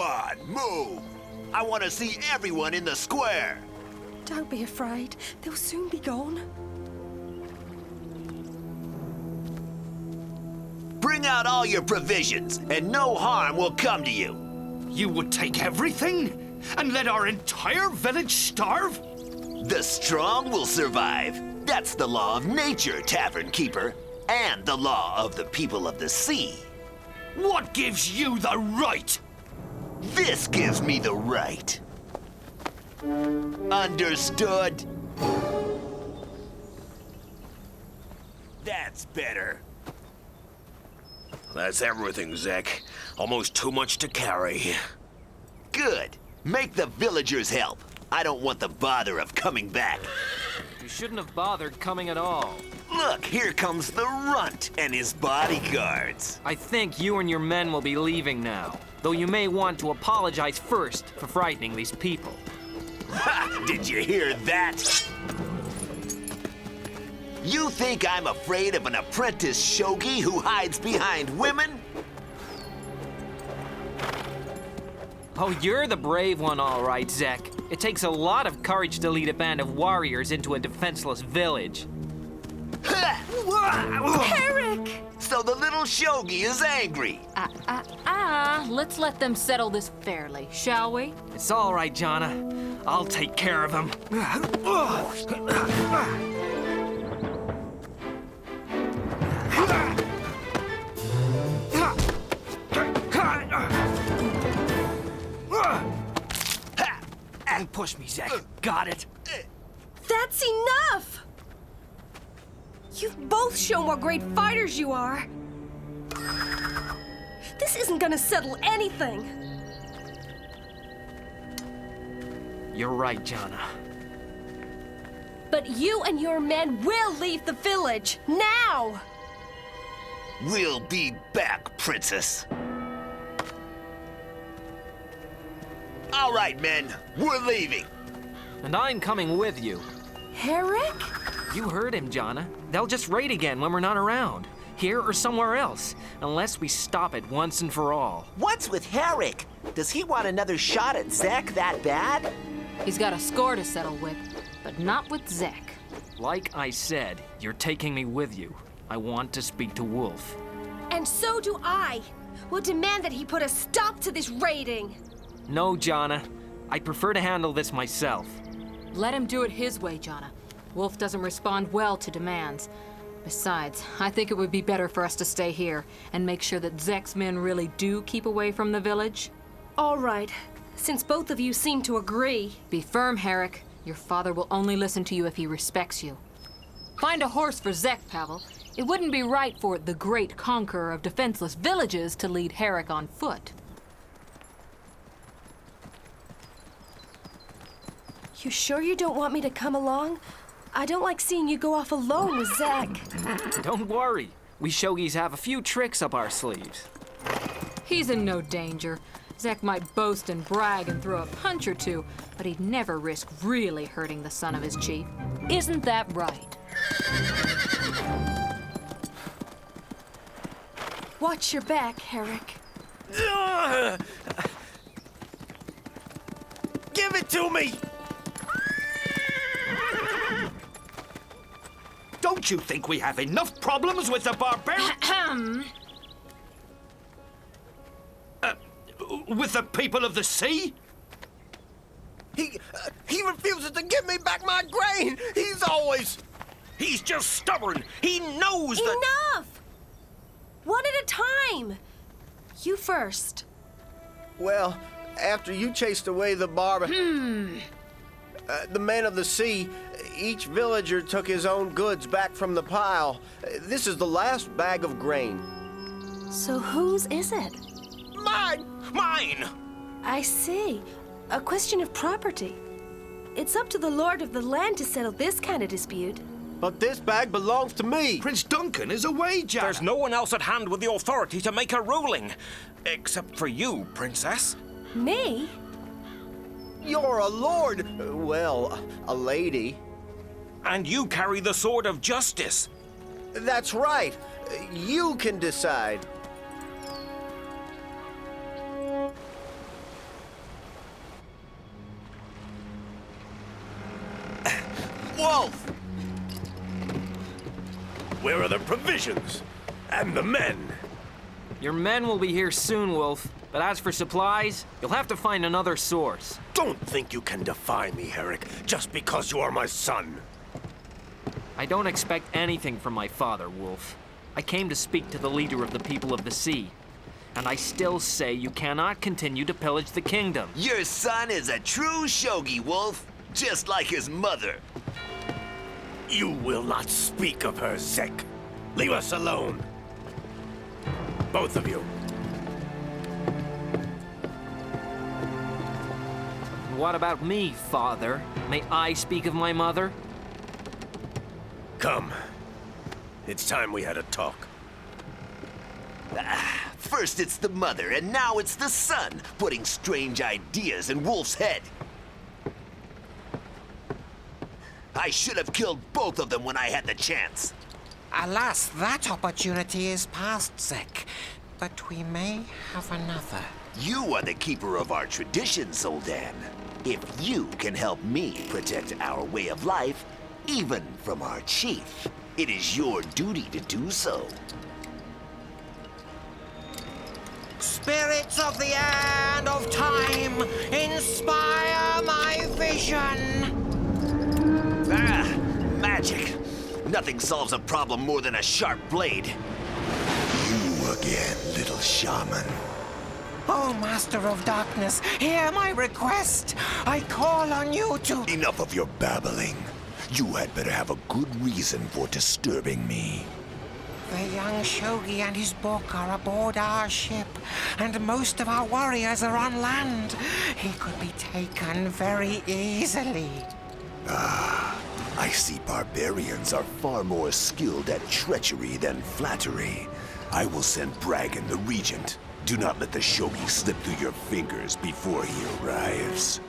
on, move! I want to see everyone in the square! Don't be afraid. They'll soon be gone. Bring out all your provisions, and no harm will come to you. You would take everything? And let our entire village starve? The strong will survive. That's the law of nature, Tavern Keeper, and the law of the people of the sea. What gives you the right? This gives me the right. Understood? That's better. That's everything, Zek. Almost too much to carry. Good. Make the villagers help. I don't want the bother of coming back. You shouldn't have bothered coming at all. Look, here comes the runt and his bodyguards. I think you and your men will be leaving now, though you may want to apologize first for frightening these people. Ha! Did you hear that? You think I'm afraid of an apprentice Shogi who hides behind women? Oh, you're the brave one, all right, Zek. It takes a lot of courage to lead a band of warriors into a defenseless village. Herik! So the little Shogi is angry. Let's let them settle this fairly, shall we? It's all right, Djana. I'll take care of him. Don't push me, Zek. Got it. That's enough! You've both shown what great fighters you are. This isn't gonna settle anything. You're right, Djana. But you and your men will leave the village, now! We'll be back, Princess. All right, men, we're leaving. And I'm coming with you. Herik? You heard him, Djana. They'll just raid again when we're not around. Here or somewhere else. Unless we stop it once and for all. What's with Herik? Does he want another shot at Zek that bad? He's got a score to settle with, but not with Zek. Like I said, you're taking me with you. I want to speak to Wolff. And so do I. We'll demand that he put a stop to this raiding. No, Djana. I prefer to handle this myself. Let him do it his way, Djana. Wolff doesn't respond well to demands. Besides, I think it would be better for us to stay here and make sure that Zek's men really do keep away from the village. All right, since both of you seem to agree. Be firm, Herik. Your father will only listen to you if he respects you. Find a horse for Zek, Pavel. It wouldn't be right for the great conqueror of defenseless villages to lead Herik on foot. You sure you don't want me to come along? I don't like seeing you go off alone with Zek. Don't worry. We Shogis have a few tricks up our sleeves. He's in no danger. Zek might boast and brag and throw a punch or two, but he'd never risk really hurting the son of his chief. Isn't that right? Watch your back, Herik. Give it to me! Don't you think we have enough problems with the barbarians? With the people of the sea? He refuses to give me back my grain! He's just stubborn! He knows that— Enough! One at a time. You first. Well, after you chased away the the men of the sea, each villager took his own goods back from the pile. This is the last bag of grain. So whose is it? Mine! I see. A question of property. It's up to the lord of the land to settle this kind of dispute. But this bag belongs to me. Prince Duncan is away, Djana. There's no one else at hand with the authority to make a ruling. Except for you, Princess. Me? You're a lord. Well, a lady. And you carry the sword of justice. That's right. You can decide. Wolff! Where are the provisions? And the men? Your men will be here soon, Wolff. But as for supplies, you'll have to find another source. Don't think you can defy me, Herik, just because you are my son. I don't expect anything from my father, Wolff. I came to speak to the leader of the people of the sea. And I still say you cannot continue to pillage the kingdom. Your son is a true Shogi, Wolff. Just like his mother. You will not speak of her, Zek. Leave us alone. Both of you. What about me, father? May I speak of my mother? Come. It's time we had a talk. First it's the mother, and now it's the son, putting strange ideas in Wolff's head. I should have killed both of them when I had the chance. Alas, that opportunity is past, Zek. But we may have another. You are the keeper of our traditions, Soldan. If you can help me protect our way of life, even from our chief, it is your duty to do so. Spirits of the end of time, inspire my vision! Magic. Nothing solves a problem more than a sharp blade. You again, little shaman. Oh, Master of Darkness, hear my request. I call on you to... Enough of your babbling. You had better have a good reason for disturbing me. The young Shogi and his book are aboard our ship, and most of our warriors are on land. He could be taken very easily. I see barbarians are far more skilled at treachery than flattery. I will send Bragan, the regent. Do not let the Shogi slip through your fingers before he arrives.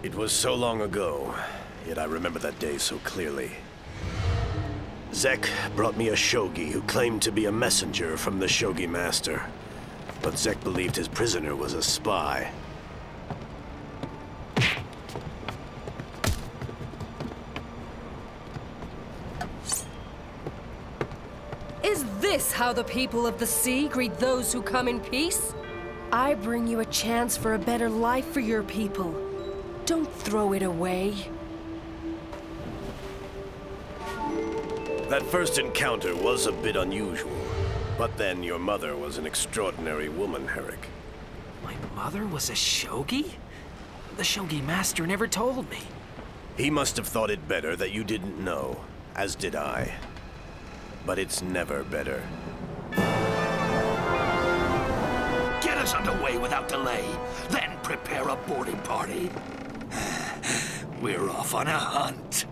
It was so long ago, yet I remember that day so clearly. Zek brought me a Shogi who claimed to be a messenger from the Shogi Master. But Zek believed his prisoner was a spy. Is this how the people of the sea greet those who come in peace? I bring you a chance for a better life for your people. Don't throw it away. That first encounter was a bit unusual. But then your mother was an extraordinary woman, Herik. My mother was a Shogi? The Shogi Master never told me. He must have thought it better that you didn't know, as did I. But it's never better. Get us underway without delay, then prepare a boarding party. We're off on a hunt.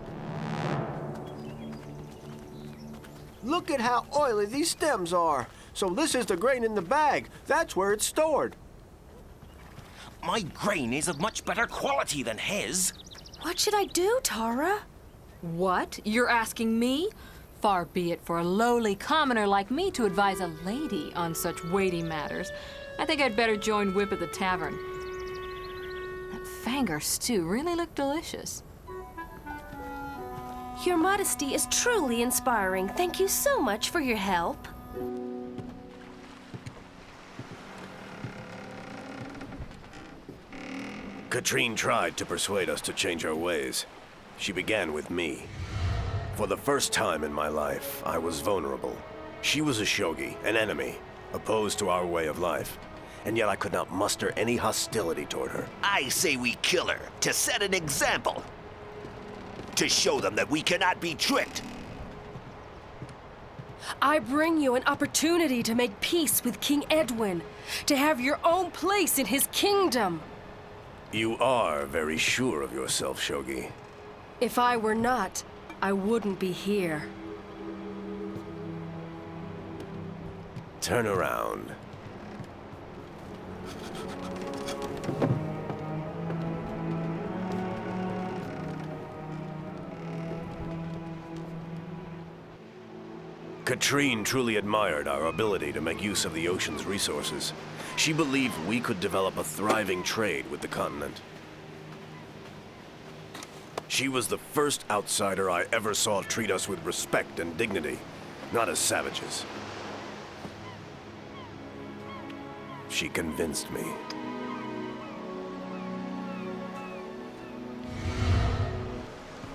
Look at how oily these stems are. So this is the grain in the bag. That's where it's stored. My grain is of much better quality than his. What should I do, Tara? What? You're asking me? Far be it for a lowly commoner like me to advise a lady on such weighty matters. I think I'd better join Whip at the tavern. That Fanger stew really looked delicious. Your modesty is truly inspiring. Thank you so much for your help. Katrine tried to persuade us to change our ways. She began with me. For the first time in my life, I was vulnerable. She was a Shogi, an enemy, opposed to our way of life. And yet I could not muster any hostility toward her. I say we kill her to set an example. To show them that we cannot be tricked. I bring you an opportunity to make peace with King Edwin, to have your own place in his kingdom. You are very sure of yourself, Shogi. If I were not, I wouldn't be here. Turn around. Katrine truly admired our ability to make use of the ocean's resources. She believed we could develop a thriving trade with the continent. She was the first outsider I ever saw treat us with respect and dignity, not as savages. She convinced me.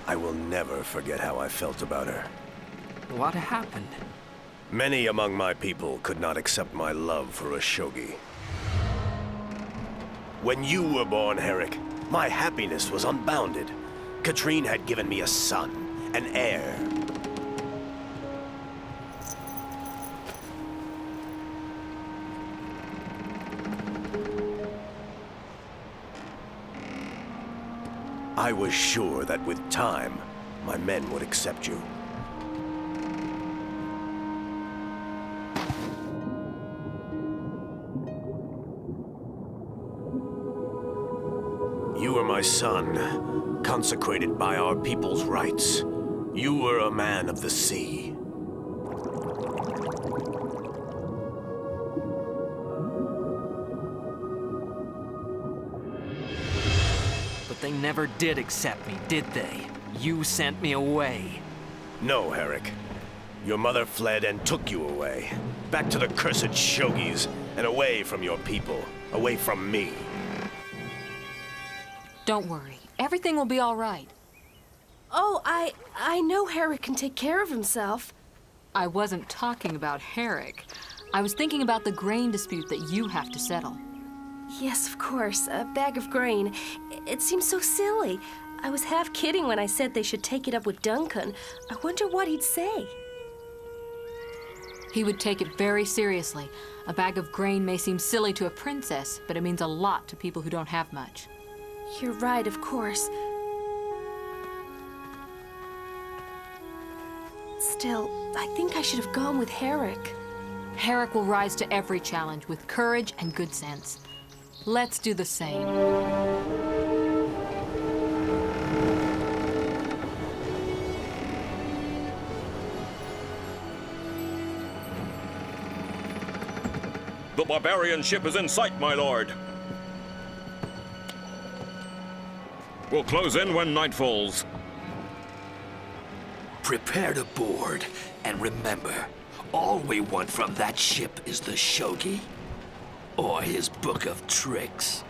I will never forget how I felt about her. What happened? Many among my people could not accept my love for a Shogi. When you were born, Herik, my happiness was unbounded. Katrine had given me a son, an heir. I was sure that with time, my men would accept you. You were my son, consecrated by our people's rights. You were a man of the sea. But they never did accept me, did they? You sent me away. No, Herik. Your mother fled and took you away. Back to the cursed Shogis, and away from your people. Away from me. Don't worry. Everything will be all right. Oh, I know Herik can take care of himself. I wasn't talking about Herik. I was thinking about the grain dispute that you have to settle. Yes, of course. A bag of grain. It seems so silly. I was half kidding when I said they should take it up with Duncan. I wonder what he'd say. He would take it very seriously. A bag of grain may seem silly to a princess, but it means a lot to people who don't have much. You're right, of course. Still, I think I should have gone with Herik. Herik will rise to every challenge with courage and good sense. Let's do the same. The barbarian ship is in sight, my lord. We'll close in when night falls. Prepare to board, and remember, all we want from that ship is the Shogi, or his book of tricks.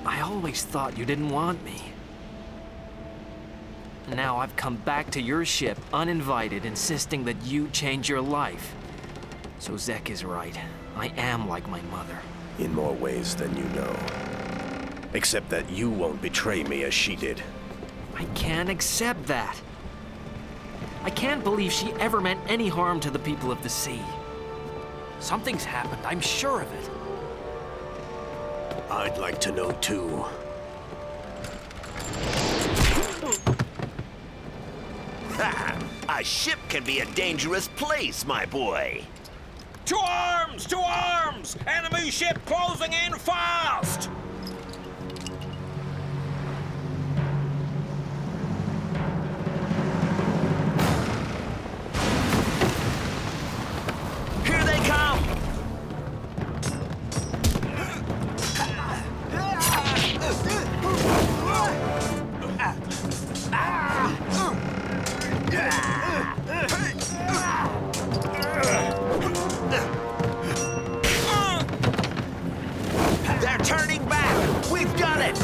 I always thought you didn't want me. Now I've come back to your ship uninvited, insisting that you change your life. So Zek is right. I am like my mother. In more ways than you know. Except that you won't betray me as she did. I can't accept that. I can't believe she ever meant any harm to the people of the sea. Something's happened, I'm sure of it. I'd like to know too. A ship can be a dangerous place, my boy. To arms! To arms! Enemy ship closing in fast! Here they come! They're turning back! We've done it!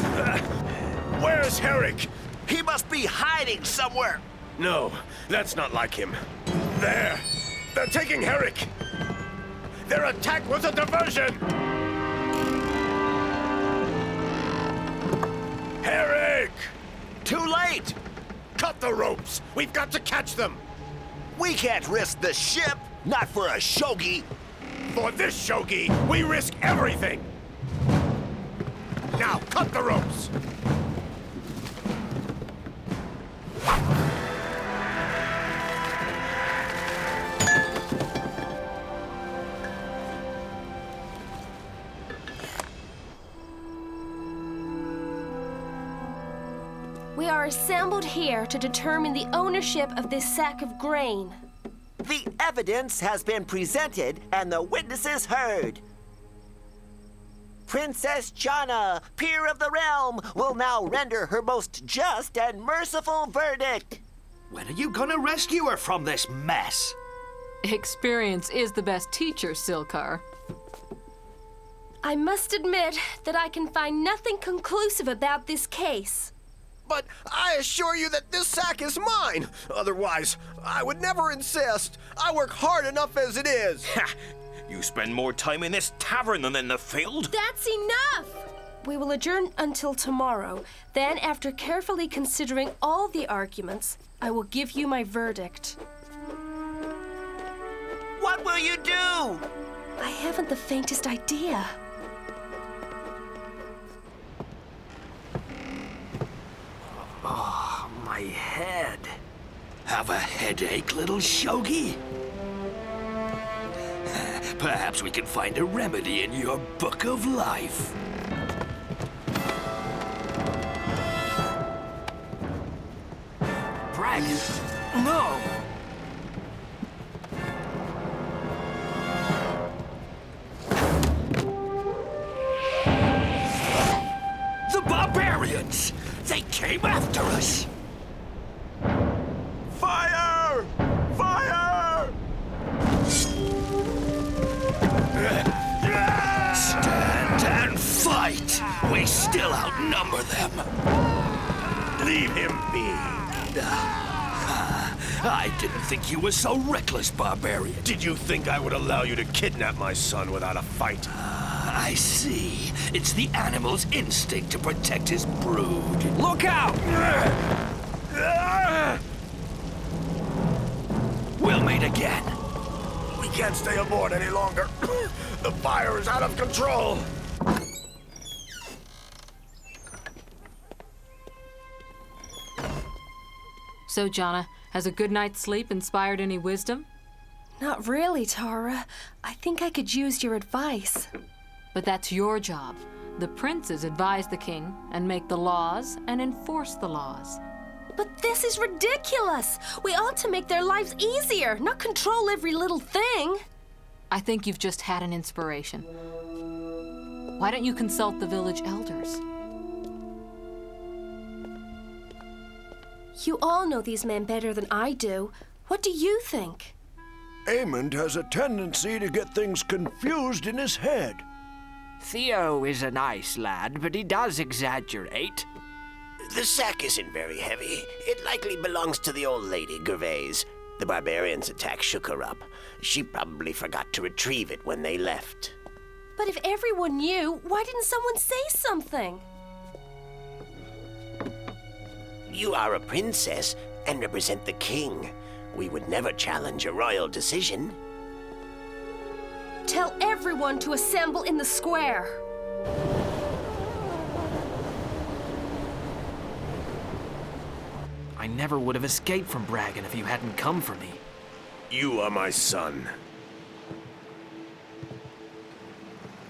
Where's Herik? He must be hiding somewhere! No, that's not like him. There! They're taking Herik! Their attack was a diversion! Herik! Too late! Cut the ropes! We've got to catch them! We can't risk the ship! Not for a Shogi! For this Shogi, we risk everything! Now, cut the ropes! We are assembled here to determine the ownership of this sack of grain. The evidence has been presented and the witnesses heard. Princess Djana, peer of the realm, will now render her most just and merciful verdict. When are you gonna rescue her from this mess? Experience is the best teacher, Silkar. I must admit that I can find nothing conclusive about this case. But I assure you that this sack is mine. Otherwise, I would never insist. I work hard enough as it is. You spend more time in this tavern than in the field? That's enough! We will adjourn until tomorrow. Then, after carefully considering all the arguments, I will give you my verdict. What will you do? I haven't the faintest idea. Oh, my head. Have a headache, little Shogi? Perhaps we can find a remedy in your book of life. Bragan! No! The barbarians! They came after us! Fire! Fire! Stand and fight! We still outnumber them! Leave him be. I didn't think you were so reckless, barbarian. Did you think I would allow you to kidnap my son without a fight? I see. It's the animal's instinct to protect his brood. Look out! We'll meet again. We can't stay aboard any longer. The fire is out of control. So, Djana, has a good night's sleep inspired any wisdom? Not really, Tara. I think I could use your advice. But that's your job. The princes advise the king and make the laws and enforce the laws. But this is ridiculous! We ought to make their lives easier, not control every little thing. I think you've just had an inspiration. Why don't you consult the village elders? You all know these men better than I do. What do you think? Aemond has a tendency to get things confused in his head. Theo is a nice lad, but he does exaggerate. The sack isn't very heavy. It likely belongs to the old lady, Gervais. The barbarians' attack shook her up. She probably forgot to retrieve it when they left. But if everyone knew, why didn't someone say something? You are a princess and represent the king. We would never challenge a royal decision. Tell everyone to assemble in the square. I never would have escaped from Bragan if you hadn't come for me. You are my son.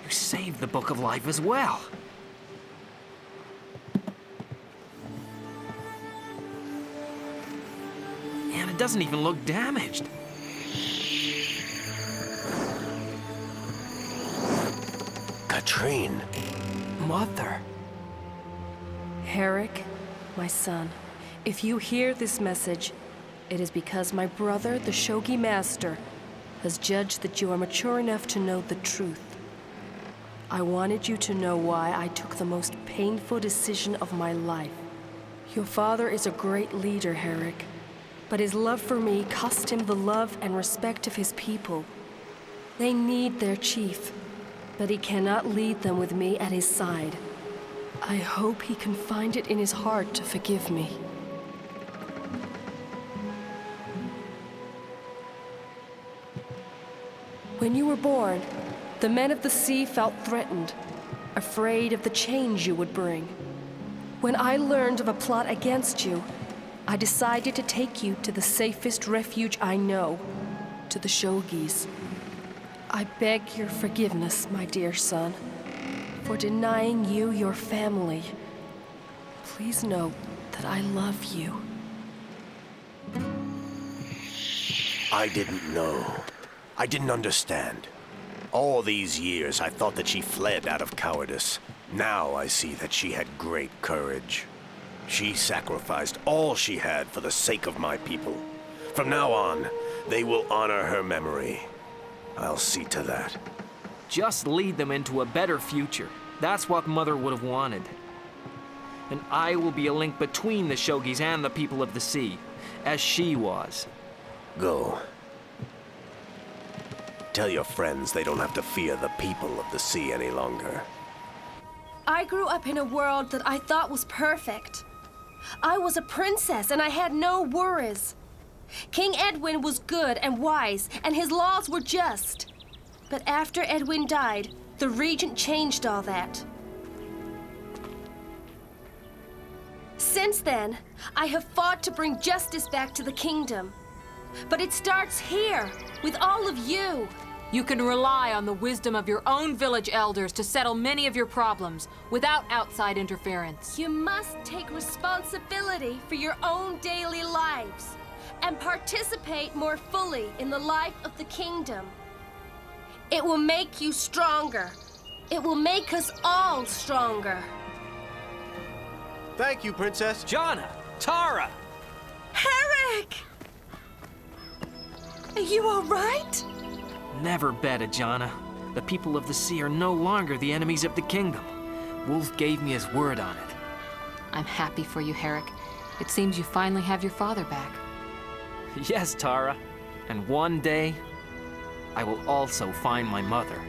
You saved the Book of Life as well. And it doesn't even look damaged. Katrine. Mother. Herik, my son, if you hear this message, it is because my brother, the Shogi Master, has judged that you are mature enough to know the truth. I wanted you to know why I took the most painful decision of my life. Your father is a great leader, Herik, but his love for me cost him the love and respect of his people. They need their chief, but he cannot lead them with me at his side. I hope he can find it in his heart to forgive me. When you were born, the men of the sea felt threatened, afraid of the change you would bring. When I learned of a plot against you, I decided to take you to the safest refuge I know, to the Shogis. I beg your forgiveness, my dear son, for denying you your family. Please know that I love you. I didn't know. I didn't understand. All these years, I thought that she fled out of cowardice. Now I see that she had great courage. She sacrificed all she had for the sake of my people. From now on, they will honor her memory. I'll see to that. Just lead them into a better future. That's what Mother would have wanted. And I will be a link between the Shogis and the people of the sea, as she was. Go. Tell your friends they don't have to fear the people of the sea any longer. I grew up in a world that I thought was perfect. I was a princess and I had no worries. King Edwin was good and wise, and his laws were just. But after Edwin died, the regent changed all that. Since then, I have fought to bring justice back to the kingdom. But it starts here, with all of you. You can rely on the wisdom of your own village elders to settle many of your problems without outside interference. You must take responsibility for your own daily lives and participate more fully in the life of the kingdom. It will make you stronger. It will make us all stronger. Thank you, Princess. Djana! Tara! Herik! Are you all right? Never bet, Djana. The people of the sea are no longer the enemies of the kingdom. Wolff gave me his word on it. I'm happy for you, Herik. It seems you finally have your father back. Yes, Tara. And one day, I will also find my mother.